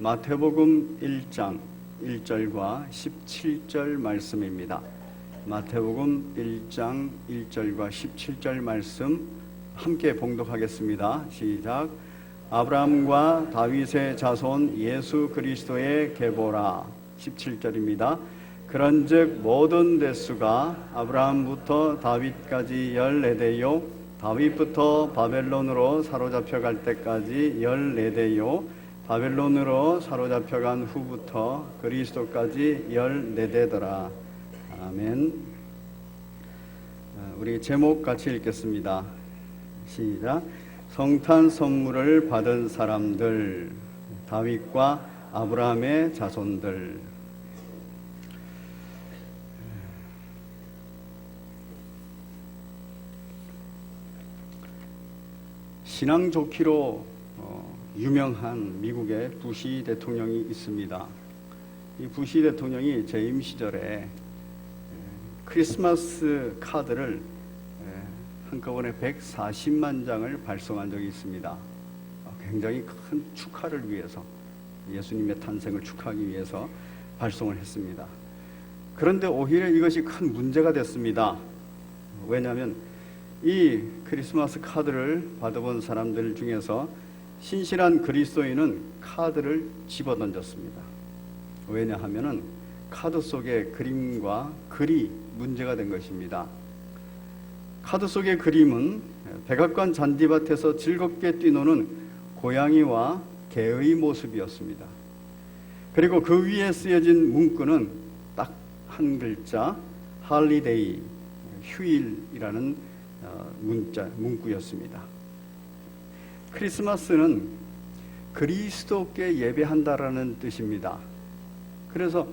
마태복음 1장 1절과 17절 말씀입니다. 마태복음 1장 1절과 17절 말씀 함께 봉독하겠습니다. 시작. 아브라함과 다윗의 자손 예수 그리스도의 계보라. 17절입니다. 그런즉 모든 대수가 아브라함부터 다윗까지 14대요 다윗부터 바벨론으로 사로잡혀갈 때까지 14대요 바벨론으로 사로잡혀간 후부터 그리스도까지 14대더라. 아멘. 우리 제목 같이 읽겠습니다. 시작. 성탄 선물을 받은 사람들, 다윗과 아브라함의 자손들. 신앙 좋기로 유명한 미국의 부시 대통령이 있습니다. 이 부시 대통령이 재임 시절에 크리스마스 카드를 한꺼번에 140만 장을 발송한 적이 있습니다. 굉장히 큰 축하를 위해서, 예수님의 탄생을 축하하기 위해서 발송을 했습니다. 그런데 오히려 이것이 큰 문제가 됐습니다. 왜냐하면 이 크리스마스 카드를 받아본 사람들 중에서 신실한 그리스도인은 카드를 집어던졌습니다. 왜냐하면 카드 속의 그림과 글이 문제가 된 것입니다. 카드 속의 그림은 백악관 잔디밭에서 즐겁게 뛰노는 고양이와 개의 모습이었습니다. 그리고 그 위에 쓰여진 문구는 딱 한 글자, 할리데이, 휴일이라는 문구였습니다. 크리스마스는 그리스도께 예배한다라는 뜻입니다. 그래서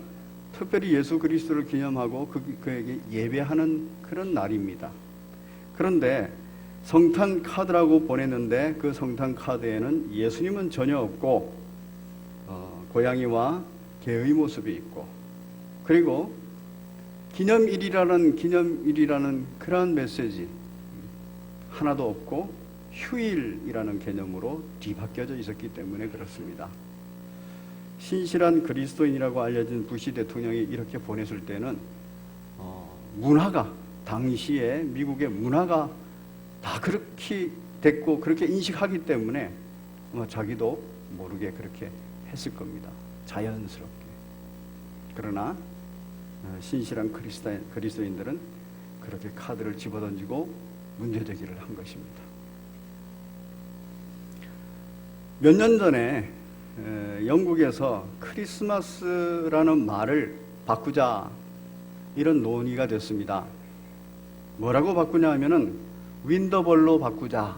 특별히 예수 그리스도를 기념하고 그에게 예배하는 그런 날입니다. 그런데 성탄 카드라고 보냈는데 그 성탄 카드에는 예수님은 전혀 없고 고양이와 개의 모습이 있고, 그리고 기념일이라는 그러한 메시지 하나도 없고 휴일이라는 개념으로 뒤바뀌어져 있었기 때문에 그렇습니다. 신실한 그리스도인이라고 알려진 부시 대통령이 이렇게 보냈을 때는 문화가, 당시에 미국의 문화가 다 그렇게 됐고 그렇게 인식하기 때문에 자기도 모르게 그렇게 했을 겁니다. 자연스럽게. 그러나 신실한 그리스도인들은 그렇게 카드를 집어던지고 문제제기를 한 것입니다. 몇 년 전에 영국에서 크리스마스라는 말을 바꾸자 이런 논의가 됐습니다. 뭐라고 바꾸냐 하면은 윈터벌로 바꾸자.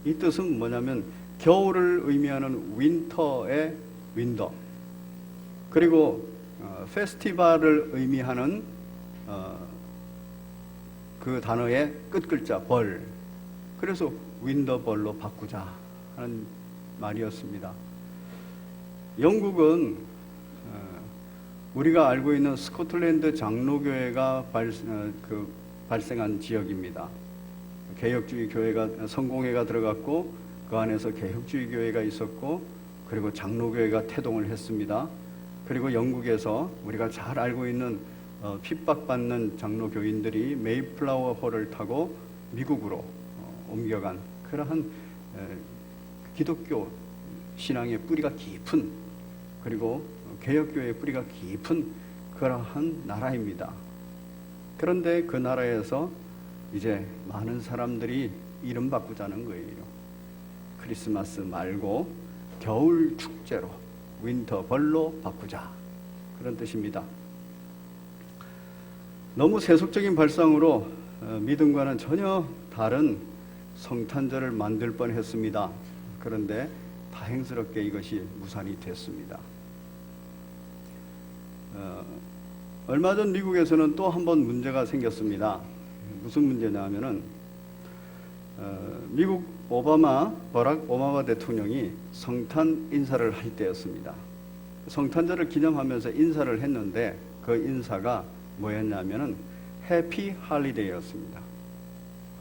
이 뜻은 뭐냐면 겨울을 의미하는 윈터의 윈터, 그리고 페스티벌을 의미하는 그 단어의 끝글자 벌, 그래서 윈터벌로 바꾸자 하는 말이었습니다. 영국은 우리가 알고 있는 스코틀랜드 장로교회가 발생한 지역입니다. 개혁주의 교회가, 성공회가 들어갔고 그 안에서 개혁주의 교회가 있었고, 그리고 장로교회가 태동을 했습니다. 그리고 영국에서 우리가 잘 알고 있는 핍박받는 장로교인들이 메이플라워 홀을 타고 미국으로 옮겨간 그러한 기독교 신앙의 뿌리가 깊은, 그리고 개혁교회의 뿌리가 깊은 그러한 나라입니다. 그런데 그 나라에서 이제 많은 사람들이 이름 바꾸자는 거예요. 크리스마스 말고 겨울 축제로, 윈터벌로 바꾸자, 그런 뜻입니다. 너무 세속적인 발상으로 믿음과는 전혀 다른 성탄절을 만들 뻔했습니다. 그런데 다행스럽게 이것이 무산이 됐습니다. 얼마 전 미국에서는 또 한 번 문제가 생겼습니다. 무슨 문제냐 하면은 미국 버락 오바마 대통령이 성탄 인사를 할 때였습니다. 성탄절을 기념하면서 인사를 했는데 그 인사가 뭐였냐면은 해피 할리데이였습니다.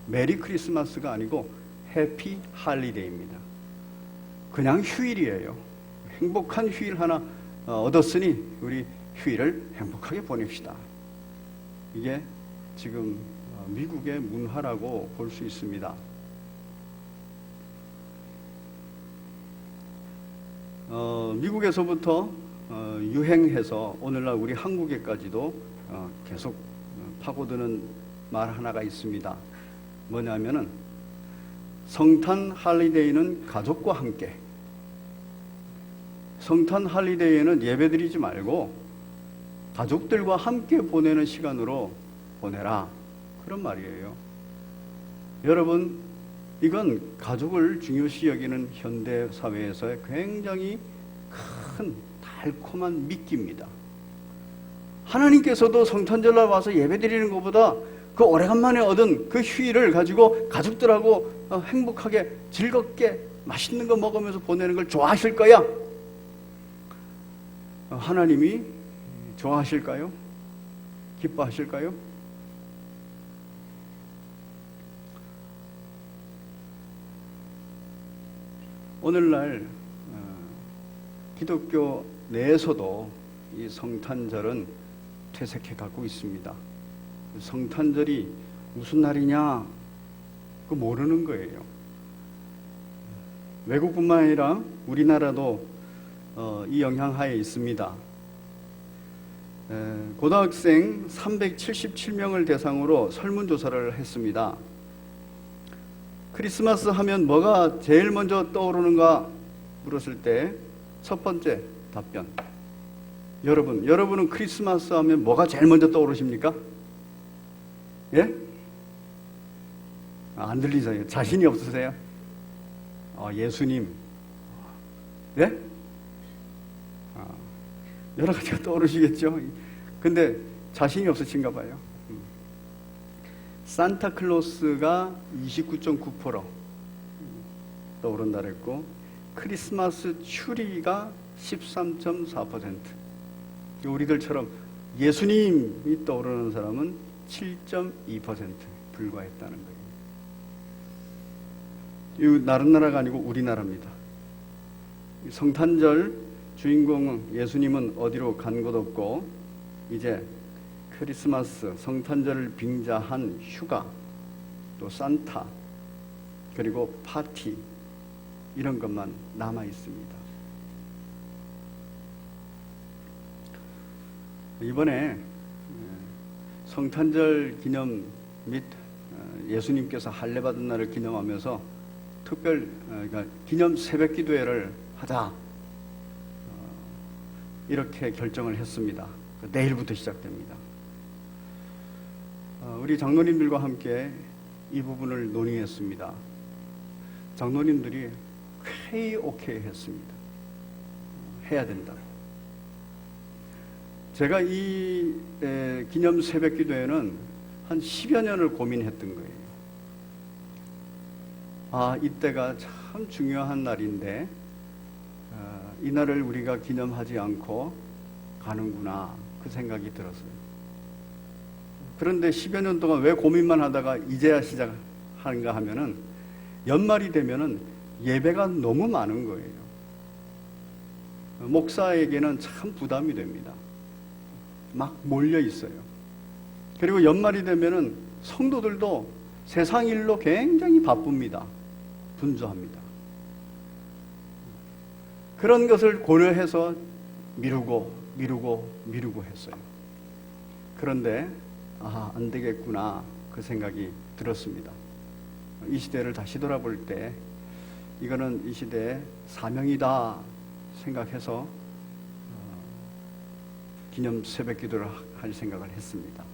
메리 크리스마스가 아니고 해피 할리데이입니다. 그냥 휴일이에요. 행복한 휴일 하나 얻었으니 우리 휴일을 행복하게 보냅시다. 이게 지금 미국의 문화라고 볼 수 있습니다. 미국에서부터 유행해서 오늘날 우리 한국에까지도 계속 파고드는 말 하나가 있습니다. 뭐냐면은 성탄 할리데이는 가족과 함께. 성탄 할리데이에는 예배드리지 말고 가족들과 함께 보내는 시간으로 보내라. 그런 말이에요. 여러분, 이건 가족을 중요시 여기는 현대 사회에서의 굉장히 큰 달콤한 미끼입니다. 하나님께서도 성탄절날 와서 예배드리는 것보다 그 오래간만에 얻은 그 휴일을 가지고 가족들하고 행복하게 즐겁게 맛있는 거 먹으면서 보내는 걸 좋아하실 거야? 하나님이 좋아하실까요? 기뻐하실까요? 오늘날 기독교 내에서도 이 성탄절은 퇴색해 가고 있습니다. 성탄절이 무슨 날이냐? 그거 모르는 거예요. 외국뿐만 아니라 우리나라도 이 영향하에 있습니다. 고등학생 377명을 대상으로 설문조사를 했습니다. 크리스마스 하면 뭐가 제일 먼저 떠오르는가 물었을 때 첫 번째 답변. 여러분은 크리스마스 하면 뭐가 제일 먼저 떠오르십니까? 예? 안 들리세요? 자신이 없으세요? 예수님. 예? 여러 가지가 떠오르시겠죠? 근데 자신이 없으신가 봐요. 산타클로스가 29.9% 떠오른다 그랬고, 크리스마스 추리가 13.4%. 우리들처럼 예수님이 떠오르는 사람은 7.2% 불과했다는 거예요. 이 다른 나라가 아니고 우리나라입니다. 성탄절 주인공 예수님은 어디로 간 것 없고, 이제 크리스마스, 성탄절을 빙자한 휴가, 또 산타, 그리고 파티, 이런 것만 남아 있습니다. 이번에 성탄절 기념 및 예수님께서 할례 받은 날을 기념하면서 그러니까 기념 새벽 기도회를 하자, 이렇게 결정을 했습니다. 내일부터 시작됩니다. 우리 장로님들과 함께 이 부분을 논의했습니다. 장로님들이 회의 오케이 했습니다. 해야 된다고. 제가 이 기념 새벽 기도회는 한 10여 년을 고민했던 거예요. 이때가 참 중요한 날인데 이 날을 우리가 기념하지 않고 가는구나, 그 생각이 들었어요. 그런데 10여 년 동안 왜 고민만 하다가 이제야 시작하는가 하면은 연말이 되면은 예배가 너무 많은 거예요. 목사에게는 참 부담이 됩니다. 막 몰려 있어요. 그리고 연말이 되면은 성도들도 세상 일로 굉장히 바쁩니다. 분주합니다. 그런 것을 고려해서 미루고 했어요. 그런데 안 되겠구나, 그 생각이 들었습니다. 이 시대를 다시 돌아볼 때 이거는 이 시대의 사명이다 생각해서 기념 새벽 기도를 할 생각을 했습니다.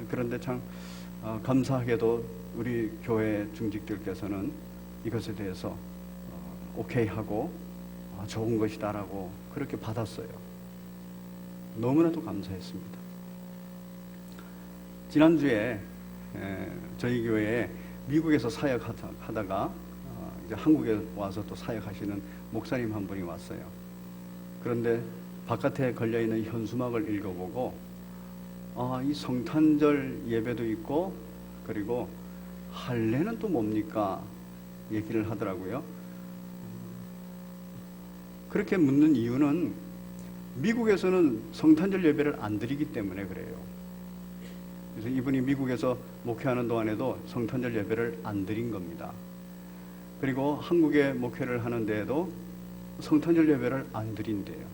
그런데 참 감사하게도 우리 교회 중직들께서는 이것에 대해서 오케이 하고 좋은 것이다라고 그렇게 받았어요. 너무나도 감사했습니다. 지난주에 저희 교회에 미국에서 사역하다가 이제 한국에 와서 또 사역하시는 목사님 한 분이 왔어요. 그런데 바깥에 걸려있는 현수막을 읽어보고 이 성탄절 예배도 있고, 그리고 할례는 또 뭡니까? 얘기를 하더라고요. 그렇게 묻는 이유는 미국에서는 성탄절 예배를 안 드리기 때문에 그래요. 그래서 이분이 미국에서 목회하는 동안에도 성탄절 예배를 안 드린 겁니다. 그리고 한국에 목회를 하는 데에도 성탄절 예배를 안 드린대요.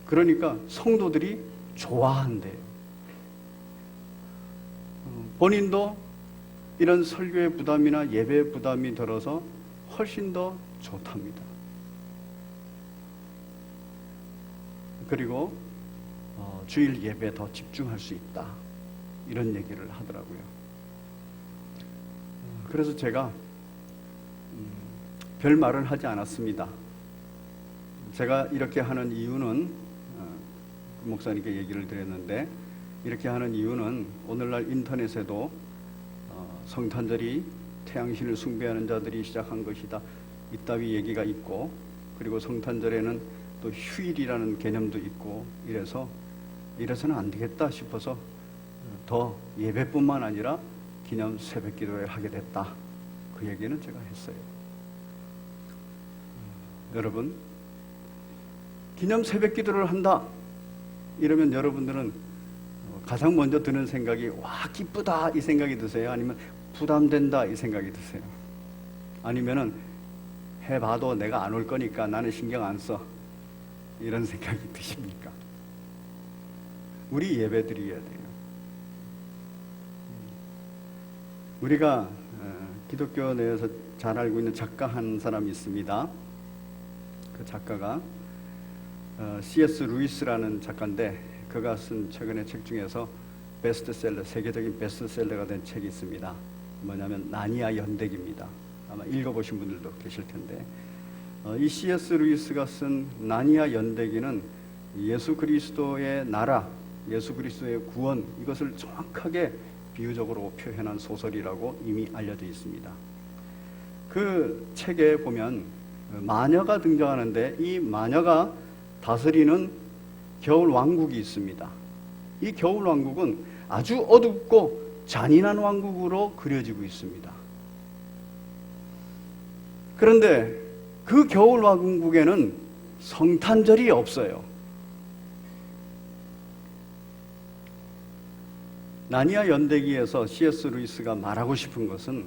그러니까 성도들이 좋아한대요. 본인도 이런 설교의 부담이나 예배의 부담이 들어서 훨씬 더 좋답니다. 그리고 주일 예배에 더 집중할 수 있다, 이런 얘기를 하더라고요. 그래서 제가 별 말을 하지 않았습니다. 제가 이렇게 하는 이유는 목사님께 얘기를 드렸는데, 이렇게 하는 이유는 오늘날 인터넷에도 성탄절이 태양신을 숭배하는 자들이 시작한 것이다, 이따위 얘기가 있고, 그리고 성탄절에는 또 휴일이라는 개념도 있고, 이래서는 안 되겠다 싶어서 더 예배뿐만 아니라 기념 새벽 기도를 하게 됐다, 그 얘기는 제가 했어요. 여러분, 기념 새벽 기도를 한다 이러면 여러분들은 가장 먼저 드는 생각이 와 기쁘다 이 생각이 드세요? 아니면 부담된다 이 생각이 드세요? 아니면은 해봐도 내가 안 올 거니까 나는 신경 안 써, 이런 생각이 드십니까? 우리 예배 드려야 돼요. 우리가 기독교 내에서 잘 알고 있는 작가 한 사람이 있습니다. 그 작가가 C.S. 루이스라는 작가인데, 그가 쓴 최근의 책 중에서 베스트셀러, 세계적인 베스트셀러가 된 책이 있습니다. 뭐냐면 나니아 연대기입니다. 아마 읽어보신 분들도 계실 텐데, 이 C.S. 루이스가 쓴 나니아 연대기는 예수 그리스도의 나라, 예수 그리스도의 구원, 이것을 정확하게 비유적으로 표현한 소설이라고 이미 알려져 있습니다. 그 책에 보면 마녀가 등장하는데, 이 마녀가 다스리는 겨울 왕국이 있습니다. 이 겨울 왕국은 아주 어둡고 잔인한 왕국으로 그려지고 있습니다. 그런데 그 겨울 왕국에는 성탄절이 없어요. 나니아 연대기에서 C.S. 루이스가 말하고 싶은 것은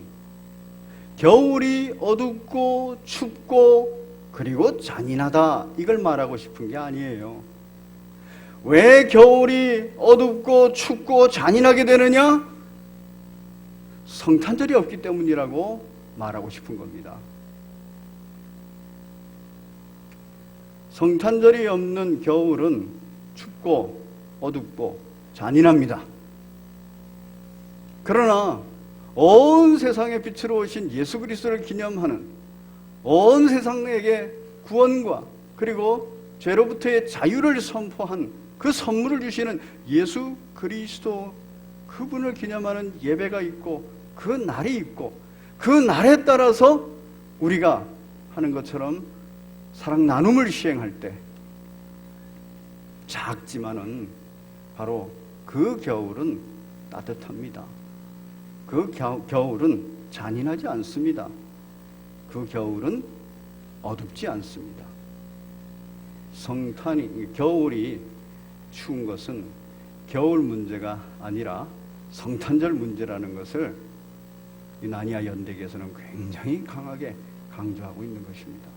겨울이 어둡고 춥고 그리고 잔인하다, 이걸 말하고 싶은 게 아니에요. 왜 겨울이 어둡고 춥고 잔인하게 되느냐? 성탄절이 없기 때문이라고 말하고 싶은 겁니다. 성탄절이 없는 겨울은 춥고 어둡고 잔인합니다. 그러나 온 세상의 빛으로 오신 예수 그리스도를 기념하는, 온 세상에게 구원과 그리고 죄로부터의 자유를 선포한 그 선물을 주시는 예수 그리스도, 그분을 기념하는 예배가 있고 그 날이 있고, 그 날에 따라서 우리가 하는 것처럼 사랑 나눔을 시행할 때 작지만은 바로 그 겨울은 따뜻합니다. 그 겨울은 잔인하지 않습니다. 그 겨울은 어둡지 않습니다. 겨울이 추운 것은 겨울 문제가 아니라 성탄절 문제라는 것을 이 나니아 연대기에서는 굉장히 강하게 강조하고 있는 것입니다.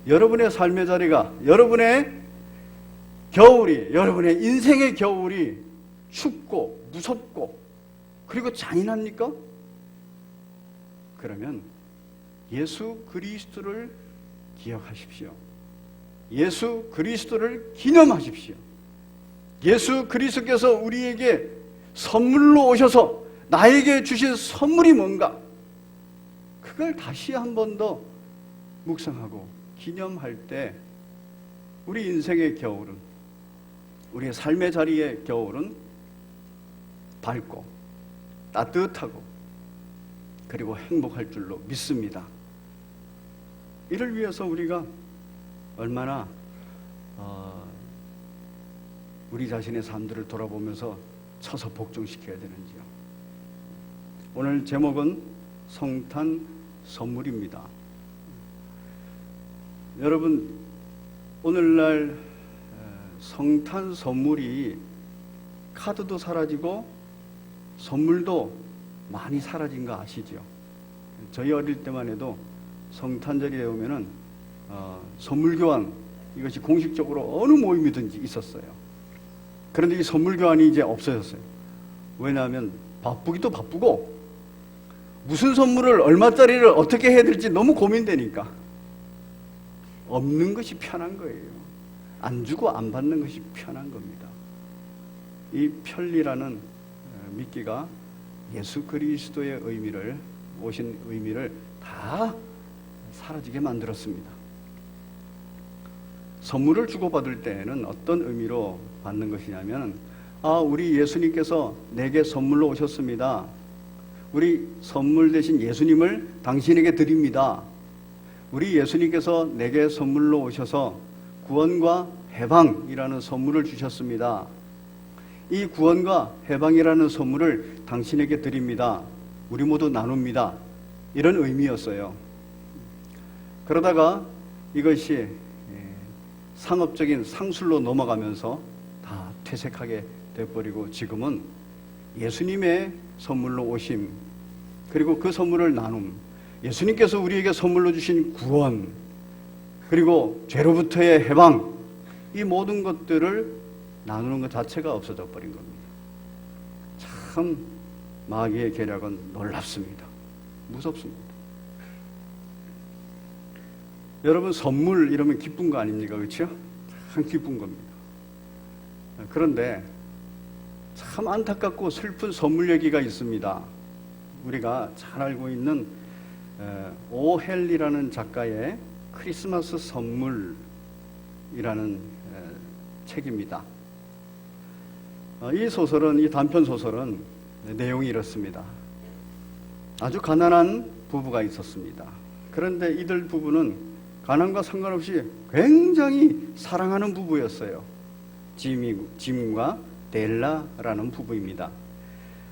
여러분의 삶의 자리가, 여러분의 겨울이, 여러분의 인생의 겨울이 춥고 무섭고 그리고 잔인합니까? 그러면 예수 그리스도를 기억하십시오. 예수 그리스도를 기념하십시오. 예수 그리스도께서 우리에게 선물로 오셔서 나에게 주신 선물이 뭔가, 그걸 다시 한 번 더 묵상하고 기념할 때 우리 인생의 겨울은, 우리의 삶의 자리의 겨울은 밝고 따뜻하고 그리고 행복할 줄로 믿습니다. 이를 위해서 우리가 얼마나 우리 자신의 삶들을 돌아보면서 쳐서 복종시켜야 되는지요. 오늘 제목은 성탄 선물입니다. 여러분, 오늘날 성탄 선물이 카드도 사라지고 선물도 많이 사라진 거 아시죠? 저희 어릴 때만 해도 성탄절이 되면은 선물 교환, 이것이 공식적으로 어느 모임이든지 있었어요. 그런데 이 선물 교환이 이제 없어졌어요. 왜냐하면 바쁘기도 바쁘고 무슨 선물을 얼마짜리를 어떻게 해야 될지 너무 고민되니까 없는 것이 편한 거예요. 안 주고 안 받는 것이 편한 겁니다. 이 편리라는 미끼가 예수 그리스도의 의미를, 오신 의미를 다 사라지게 만들었습니다. 선물을 주고받을 때에는 어떤 의미로 받는 것이냐면, 우리 예수님께서 내게 선물로 오셨습니다. 우리 선물 대신 예수님을 당신에게 드립니다. 우리 예수님께서 내게 선물로 오셔서 구원과 해방이라는 선물을 주셨습니다. 이 구원과 해방이라는 선물을 당신에게 드립니다. 우리 모두 나눕니다. 이런 의미였어요. 그러다가 이것이 상업적인 상술로 넘어가면서 다 퇴색하게 돼버리고 지금은 예수님의 선물로 오심, 그리고 그 선물을 나눔, 예수님께서 우리에게 선물로 주신 구원, 그리고 죄로부터의 해방, 이 모든 것들을 나누는 것 자체가 없어져 버린 겁니다. 참 마귀의 계략은 놀랍습니다. 무섭습니다. 여러분, 선물 이러면 기쁜 거 아닙니까? 그렇죠? 참 기쁜 겁니다. 그런데 참 안타깝고 슬픈 선물 얘기가 있습니다. 우리가 잘 알고 있는 오헬리라는 작가의 크리스마스 선물이라는 책입니다. 이 소설은, 이 단편 소설은 내용이 이렇습니다. 아주 가난한 부부가 있었습니다. 그런데 이들 부부는 가난과 상관없이 굉장히 사랑하는 부부였어요. 짐과 델라라는 부부입니다.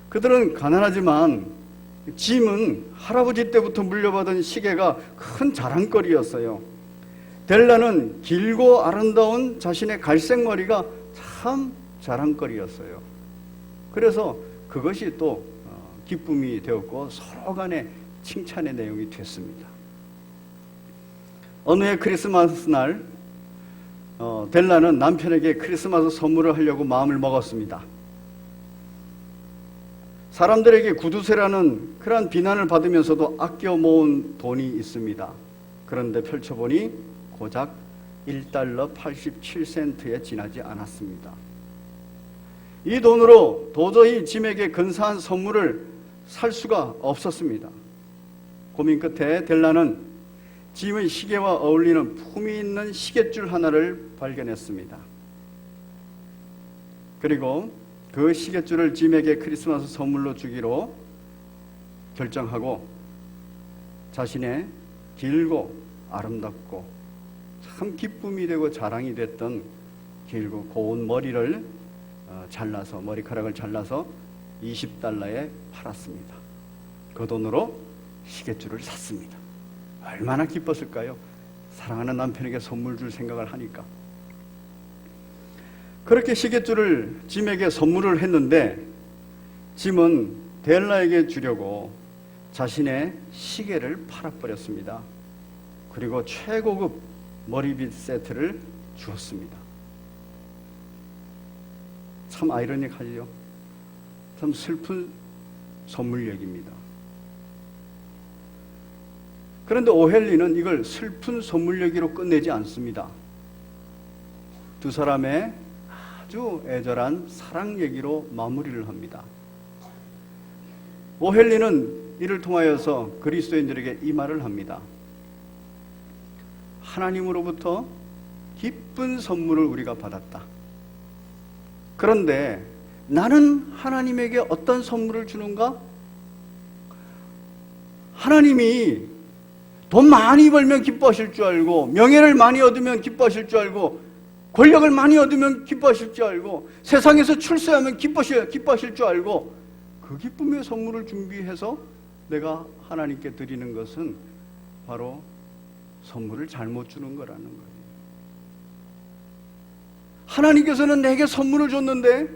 그들은 가난하지만 짐은 할아버지 때부터 물려받은 시계가 큰 자랑거리였어요. 델라는 길고 아름다운 자신의 갈색 머리가 참 자랑거리였어요. 그래서 그것이 또 기쁨이 되었고 서로 간에 칭찬의 내용이 됐습니다. 어느 해 크리스마스 날 델라는 남편에게 크리스마스 선물을 하려고 마음을 먹었습니다. 사람들에게 구두쇠라는 그러한 비난을 받으면서도 아껴 모은 돈이 있습니다. 그런데 펼쳐보니 고작 $1 87센트에 지나지 않았습니다. 이 돈으로 도저히 짐에게 근사한 선물을 살 수가 없었습니다. 고민 끝에 델라는 짐의 시계와 어울리는 품위 있는 시계줄 하나를 발견했습니다. 그리고 그 시계줄을 짐에게 크리스마스 선물로 주기로 결정하고 자신의 길고 아름답고 참 기쁨이 되고 자랑이 됐던 길고 고운 머리를 잘라서, 머리카락을 잘라서 $20에 팔았습니다. 그 돈으로 시계줄을 샀습니다. 얼마나 기뻤을까요? 사랑하는 남편에게 선물 줄 생각을 하니까. 그렇게 시계줄을 짐에게 선물을 했는데 짐은 델라에게 주려고 자신의 시계를 팔아버렸습니다. 그리고 최고급 머리빗 세트를 주었습니다. 참 아이러니하죠? 참 슬픈 선물 얘기입니다. 그런데 오헬리는 이걸 슬픈 선물 얘기로 끝내지 않습니다. 두 사람의 아주 애절한 사랑 얘기로 마무리를 합니다. 오헬리는 이를 통하여서 그리스도인들에게 이 말을 합니다. 하나님으로부터 기쁜 선물을 우리가 받았다. 그런데 나는 하나님에게 어떤 선물을 주는가? 하나님이 돈 많이 벌면 기뻐하실 줄 알고, 명예를 많이 얻으면 기뻐하실 줄 알고, 권력을 많이 얻으면 기뻐하실 줄 알고, 세상에서 출세하면 기뻐하실 줄 알고, 그 기쁨의 선물을 준비해서 내가 하나님께 드리는 것은 바로 선물을 잘못 주는 거라는 거예요. 하나님께서는 내게 선물을 줬는데,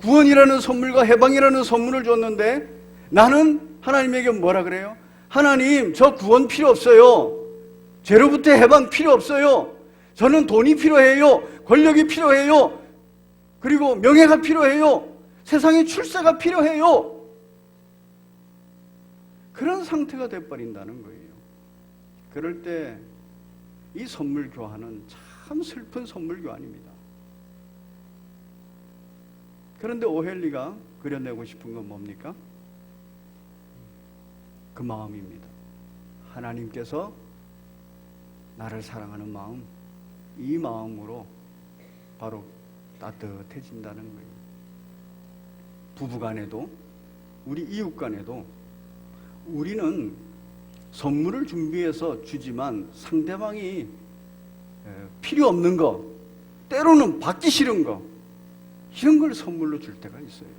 구원이라는 선물과 해방이라는 선물을 줬는데, 나는 하나님에게 뭐라 그래요? 하나님, 저 구원 필요 없어요. 죄로부터 해방 필요 없어요. 저는 돈이 필요해요. 권력이 필요해요. 그리고 명예가 필요해요. 세상에 출세가 필요해요. 그런 상태가 돼버린다는 거예요. 그럴 때 이 선물 교환은 참 슬픈 선물 교환입니다. 그런데 오헬리가 그려내고 싶은 건 뭡니까? 그 마음입니다. 하나님께서 나를 사랑하는 마음, 이 마음으로 바로 따뜻해진다는 거예요. 부부간에도, 우리 이웃간에도 우리는 선물을 준비해서 주지만 상대방이 필요 없는 거, 때로는 받기 싫은 거, 이런 걸 선물로 줄 때가 있어요.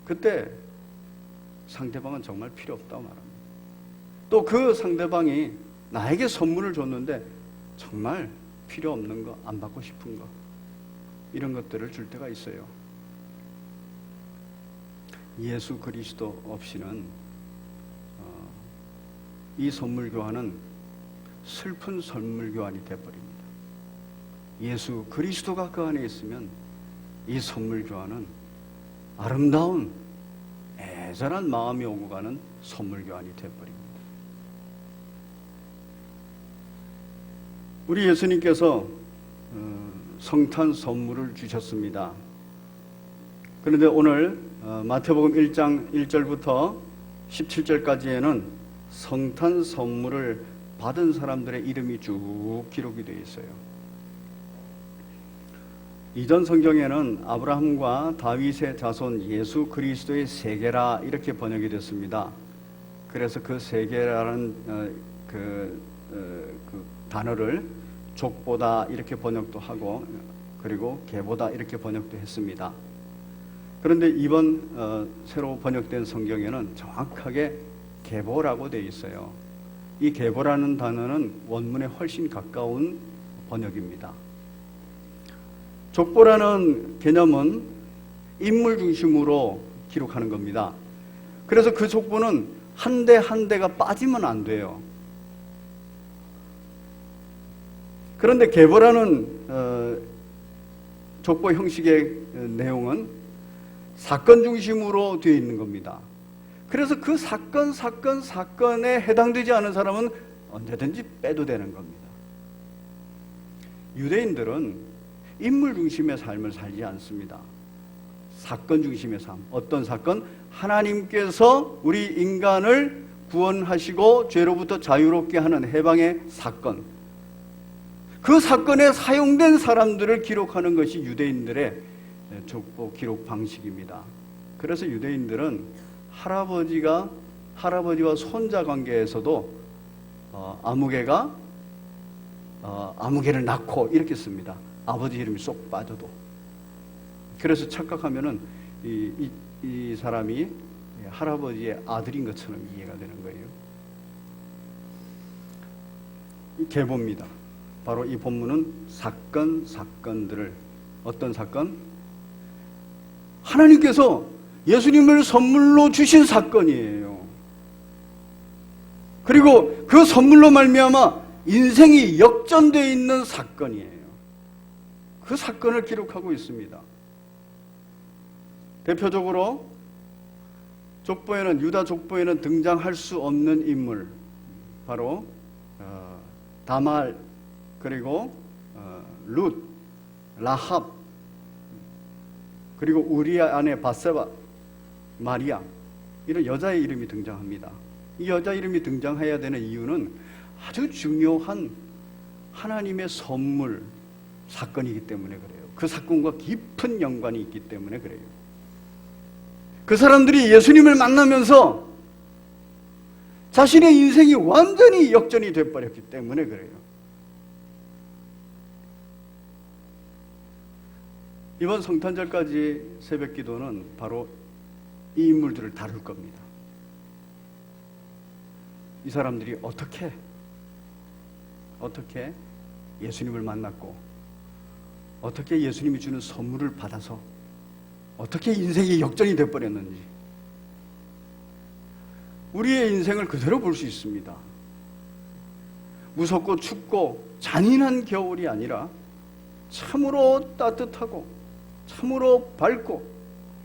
그때 상대방은 정말 필요 없다고 말합니다. 또 그 상대방이 나에게 선물을 줬는데 정말 필요 없는 거, 안 받고 싶은 거, 이런 것들을 줄 때가 있어요. 예수 그리스도 없이는 이 선물 교환은 슬픈 선물 교환이 되어버립니다. 예수 그리스도가 그 안에 있으면 이 선물 교환은 아름다운 애절한 마음이 오고 가는 선물 교환이 되어버립니다. 우리 예수님께서 성탄 선물을 주셨습니다. 그런데 오늘 마태복음 1장 1절부터 17절까지에는 성탄 선물을 받은 사람들의 이름이 쭉 기록이 되어 있어요. 이전 성경에는 아브라함과 다윗의 자손 예수 그리스도의 세계라 이렇게 번역이 됐습니다. 그래서 그 세계라는 그 단어를 족보다 이렇게 번역도 하고, 그리고 계보다 이렇게 번역도 했습니다. 그런데 이번 새로 번역된 성경에는 정확하게 계보라고 되어 있어요. 이 계보라는 단어는 원문에 훨씬 가까운 번역입니다. 족보라는 개념은 인물 중심으로 기록하는 겁니다. 그래서 그 족보는 한 대 한 대가 빠지면 안 돼요. 그런데 계보라는 족보 형식의 내용은 사건 중심으로 되어 있는 겁니다. 그래서 그 사건에 해당되지 않은 사람은 언제든지 빼도 되는 겁니다. 유대인들은 인물 중심의 삶을 살지 않습니다. 사건 중심의 삶. 어떤 사건? 하나님께서 우리 인간을 구원하시고 죄로부터 자유롭게 하는 해방의 사건. 그 사건에 사용된 사람들을 기록하는 것이 유대인들의 족보 기록 방식입니다. 그래서 유대인들은 할아버지와 손자 관계에서도 아무개가 아무개를 낳고 이렇게 씁니다. 아버지 이름이 쏙 빠져도. 그래서 착각하면은 이 사람이 할아버지의 아들인 것처럼 이해가 되는 거예요. 이 계보입니다. 바로 이 본문은 사건들을, 어떤 사건? 하나님께서 예수님을 선물로 주신 사건이에요. 그리고 그 선물로 말미암아 인생이 역전되어 있는 사건이에요. 그 사건을 기록하고 있습니다. 대표적으로 유다 족보에는 등장할 수 없는 인물, 바로 다말, 그리고 룻, 라합, 그리고 우리아 아내 바세바, 마리아, 이런 여자의 이름이 등장합니다. 이 여자 이름이 등장해야 되는 이유는 아주 중요한 하나님의 선물 사건이기 때문에 그래요. 그 사건과 깊은 연관이 있기 때문에 그래요. 그 사람들이 예수님을 만나면서 자신의 인생이 완전히 역전이 되어버렸기 때문에 그래요. 이번 성탄절까지 새벽기도는 바로 이 인물들을 다룰 겁니다. 이 사람들이 어떻게 예수님을 만났고, 어떻게 예수님이 주는 선물을 받아서 어떻게 인생이 역전이 되어버렸는지, 우리의 인생을 그대로 볼 수 있습니다. 무섭고 춥고 잔인한 겨울이 아니라 참으로 따뜻하고 참으로 밝고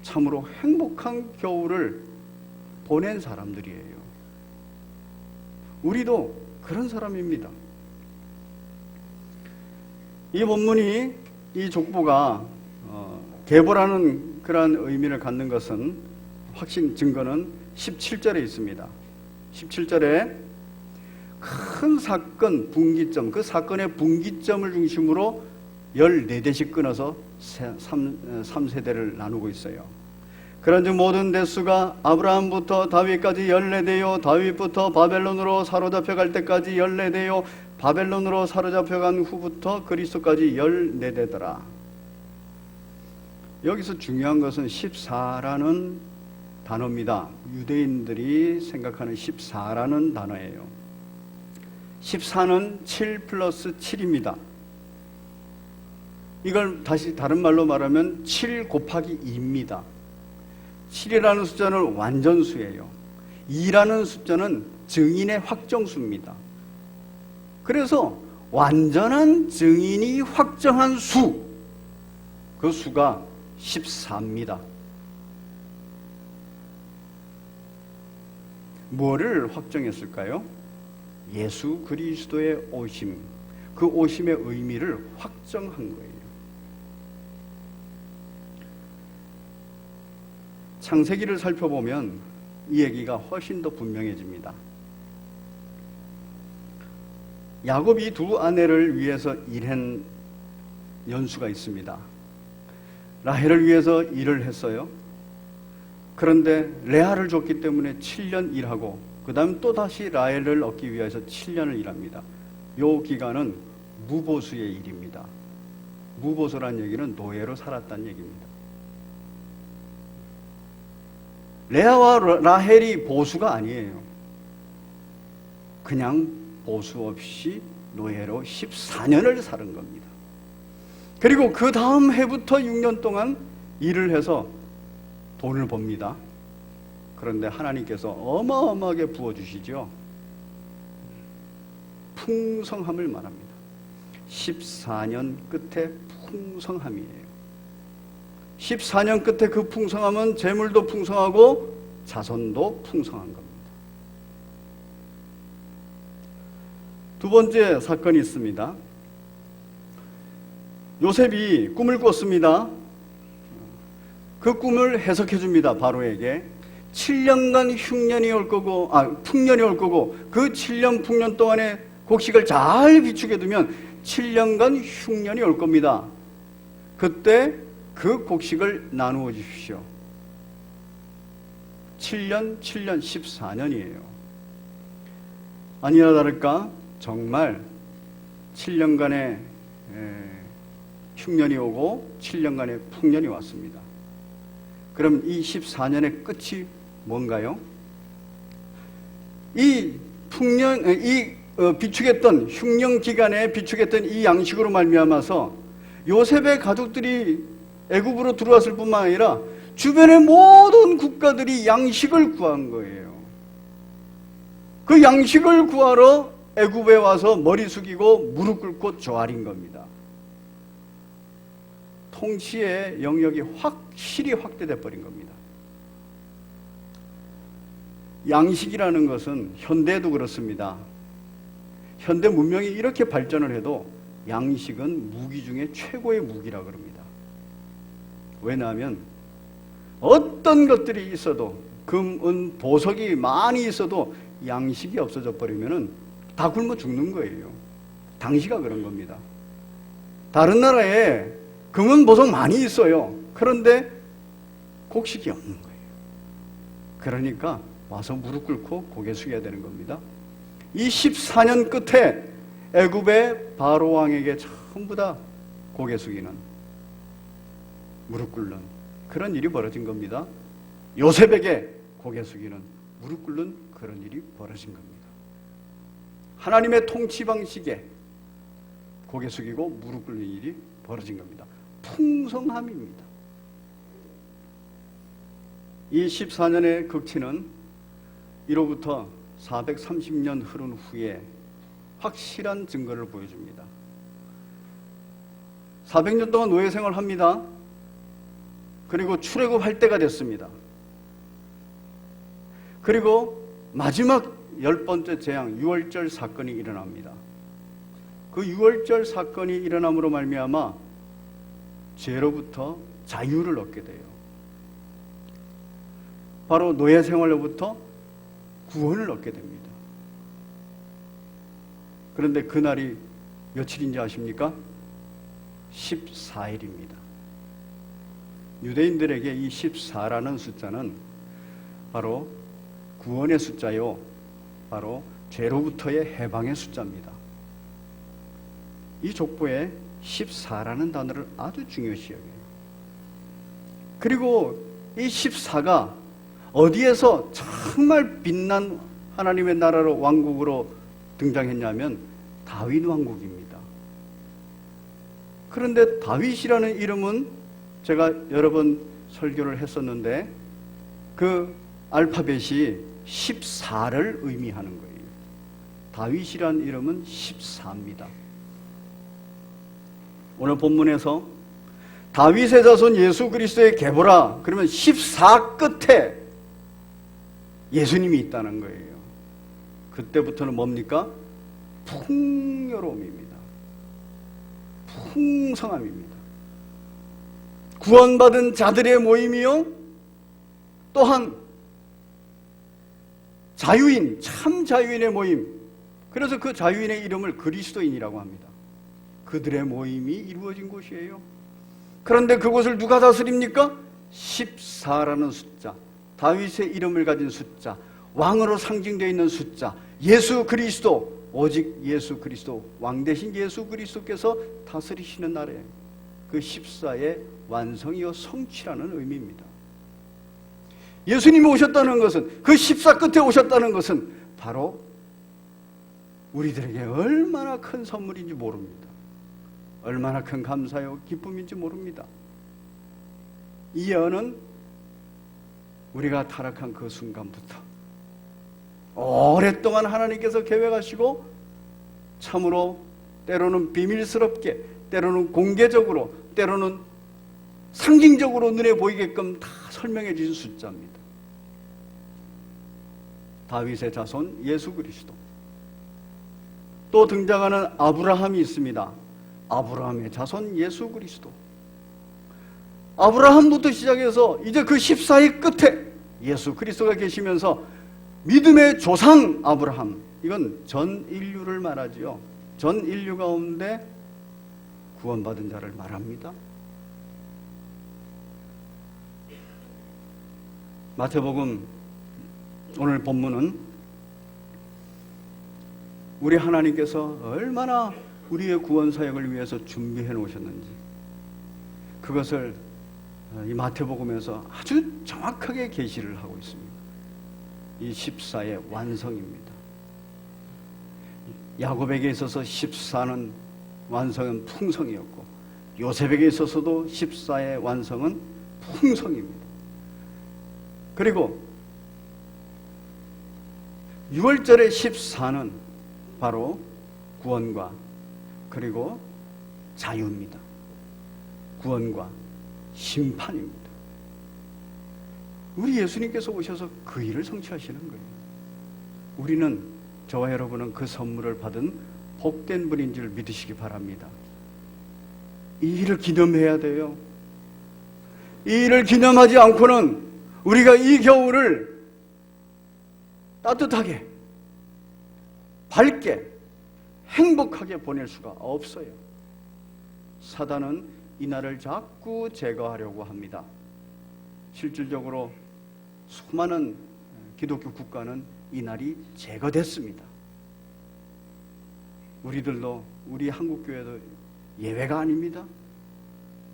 참으로 행복한 겨울을 보낸 사람들이에요. 우리도 그런 사람입니다. 이 본문이, 이 족보가 계보라는 그러한 의미를 갖는 것은, 확신 증거는 17절에 있습니다. 17절에 큰 사건 분기점, 그 사건의 분기점을 중심으로 14대씩 끊어서 3세대를 나누고 있어요. 그런즉 모든 대수가 아브라함부터 다윗까지 14대요, 다윗부터 바벨론으로 사로잡혀 갈 때까지 14대요, 바벨론으로 사로잡혀 간 후부터 그리스도까지 14대더라. 여기서 중요한 것은 14라는 단어입니다. 유대인들이 생각하는 14라는 단어예요. 14는 7 플러스 7입니다. 이걸 다시 다른 말로 말하면 7 곱하기 2입니다. 7이라는 숫자는 완전수예요. 2라는 숫자는 증인의 확정수입니다. 그래서 완전한 증인이 확정한 수, 그 수가 14입니다. 뭐를 확정했을까요? 예수 그리스도의 오심, 그 오심의 의미를 확정한 거예요. 창세기를 살펴보면 이 얘기가 훨씬 더 분명해집니다. 야곱이 두 아내를 위해서 일한 연수가 있습니다. 라헬을 위해서 일을 했어요. 그런데 레아를 줬기 때문에 7년 일하고, 그 다음 또다시 라헬을 얻기 위해서 7년을 일합니다. 이 기간은 무보수의 일입니다. 무보수란 얘기는 노예로 살았다는 얘기입니다. 레아와 라헬이 보수가 아니에요. 그냥 보수 없이 노예로 14년을 사는 겁니다. 그리고 그 다음 해부터 6년 동안 일을 해서 돈을 법니다. 그런데 하나님께서 어마어마하게 부어주시죠. 풍성함을 말합니다. 14년 끝에 풍성함이에요. 14년 끝에 그 풍성함은 재물도 풍성하고 자손도 풍성한 겁니다. 두 번째 사건이 있습니다. 요셉이 꿈을 꿨습니다. 그 꿈을 해석해 줍니다. 바로에게 7년간 흉년이 올 거고, 풍년이 올 거고, 그 7년 풍년 동안에 곡식을 잘 비축해 두면 7년간 흉년이 올 겁니다. 그때 그 곡식을 나누어 주십시오. 7년 14년이에요. 아니나 다를까 정말 7년간의 흉년이 오고 7년간의 풍년이 왔습니다. 그럼 이 14년의 끝이 뭔가요? 이 풍년, 비축했던 흉년 기간에 비축했던 이 양식으로 말미암아서 요셉의 가족들이 애굽으로 들어왔을 뿐만 아니라 주변의 모든 국가들이 양식을 구한 거예요. 그 양식을 구하러 애굽에 와서 머리 숙이고 무릎 꿇고 조아린 겁니다. 통치의 영역이 확실히 확대돼 버린 겁니다. 양식이라는 것은 현대에도 그렇습니다. 현대 문명이 이렇게 발전을 해도 양식은 무기 중에 최고의 무기라 그럽니다. 왜냐하면 어떤 것들이 있어도, 금, 은, 보석이 많이 있어도 양식이 없어져 버리면 다 굶어 죽는 거예요. 당시가 그런 겁니다. 다른 나라에 금은 보석 많이 있어요. 그런데 곡식이 없는 거예요. 그러니까 와서 무릎 꿇고 고개 숙여야 되는 겁니다. 이 14년 끝에 애굽의 바로 왕에게 전부 다 고개 숙이는, 무릎 꿇는 그런 일이 벌어진 겁니다. 요셉에게 고개 숙이는, 무릎 꿇는 그런 일이 벌어진 겁니다. 하나님의 통치 방식에 고개 숙이고 무릎 꿇는 일이 벌어진 겁니다. 풍성함입니다. 이 14년의 극치는 이로부터 430년 흐른 후에 확실한 증거를 보여줍니다. 400년 동안 노예 생활을 합니다. 그리고 출애굽할 때가 됐습니다. 그리고 마지막 10번째 재앙 유월절 사건이 일어납니다. 그 유월절 사건이 일어남으로 말미암아 죄로부터 자유를 얻게 돼요. 바로 노예 생활로부터 구원을 얻게 됩니다. 그런데 그날이 며칠인지 아십니까? 14일입니다. 유대인들에게 이 14라는 숫자는 바로 구원의 숫자요, 바로 죄로부터의 해방의 숫자입니다. 이 족보에 14라는 단어를 아주 중요시 여겨요. 그리고 이 14가 어디에서 정말 빛난 하나님의 나라로 왕국으로 등장했냐면 다윗 왕국입니다. 그런데 다윗이라는 이름은 제가 여러 번 설교를 했었는데 그 알파벳이 14를 의미하는 거예요. 다윗이라는 이름은 14입니다. 오늘 본문에서 다윗의 자손 예수 그리스도의 계보라 그러면 14 끝에 예수님이 있다는 거예요. 그때부터는 뭡니까? 풍요로움입니다. 풍성함입니다. 구원받은 자들의 모임이요, 또한 자유인, 참 자유인의 모임. 그래서 그 자유인의 이름을 그리스도인이라고 합니다. 그들의 모임이 이루어진 곳이에요. 그런데 그곳을 누가 다스립니까? 14라는 숫자, 다윗의 이름을 가진 숫자, 왕으로 상징되어 있는 숫자, 예수 그리스도, 오직 예수 그리스도, 왕 대신 예수 그리스도께서 다스리시는 날에 그 14의 완성이요 성취라는 의미입니다. 예수님이 오셨다는 것은, 그 14 끝에 오셨다는 것은 바로 우리들에게 얼마나 큰 선물인지 모릅니다. 얼마나 큰 감사요 기쁨인지 모릅니다. 이 예언은 우리가 타락한 그 순간부터 오랫동안 하나님께서 계획하시고 참으로 때로는 비밀스럽게, 때로는 공개적으로, 때로는 상징적으로 눈에 보이게끔 다 설명해 주신 숫자입니다. 다윗의 자손 예수 그리스도. 또 등장하는 아브라함이 있습니다. 아브라함의 자손 예수 그리스도. 아브라함부터 시작해서 이제 그 14의 끝에 예수 그리스도가 계시면서 믿음의 조상 아브라함, 이건 전 인류를 말하지요. 전 인류 가운데 구원받은 자를 말합니다. 마태복음 오늘 본문은 우리 하나님께서 얼마나 우리의 구원 사역을 위해서 준비해 놓으셨는지 그것을 이 마태복음에서 아주 정확하게 계시를 하고 있습니다. 이 14의 완성입니다. 야곱에게 있어서 14는 완성은 풍성이었고 요셉에게 있어서도 14의 완성은 풍성입니다. 그리고 6월절의 14는 바로 구원과 그리고 자유입니다. 구원과 심판입니다. 우리 예수님께서 오셔서 그 일을 성취하시는 거예요. 우리는, 저와 여러분은 그 선물을 받은 복된 분인 줄 믿으시기 바랍니다. 이 일을 기념해야 돼요. 이 일을 기념하지 않고는 우리가 이 겨울을 따뜻하게, 밝게, 행복하게 보낼 수가 없어요. 사단은 이 날을 자꾸 제거하려고 합니다. 실질적으로 수많은 기독교 국가는 이 날이 제거됐습니다. 우리들도, 우리 한국교회도 예외가 아닙니다.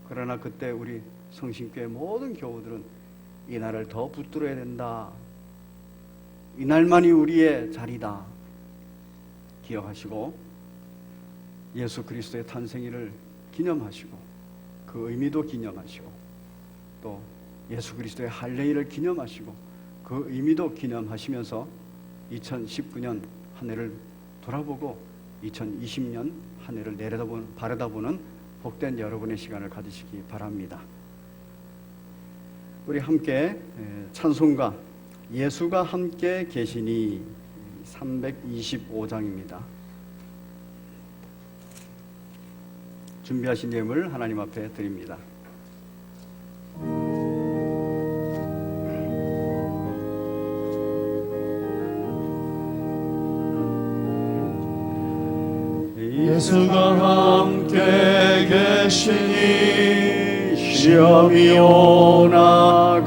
그러나 그때 우리 성신교회 모든 교우들은 이 날을 더 붙들어야 된다. 이 날만이 우리의 자리다. 기억하시고 예수 그리스도의 탄생일을 기념하시고 그 의미도 기념하시고 또 예수 그리스도의 할례일을 기념하시고 그 의미도 기념하시면서 2019년 한 해를 돌아보고 2020년 한 해를 바라다보는 복된 여러분의 시간을 가지시기 바랍니다. 우리 함께 찬송가 예수가 함께 계시니 325장입니다. 준비하신 예물 하나님 앞에 드립니다. 예수가 함께 계시니 시험이 오나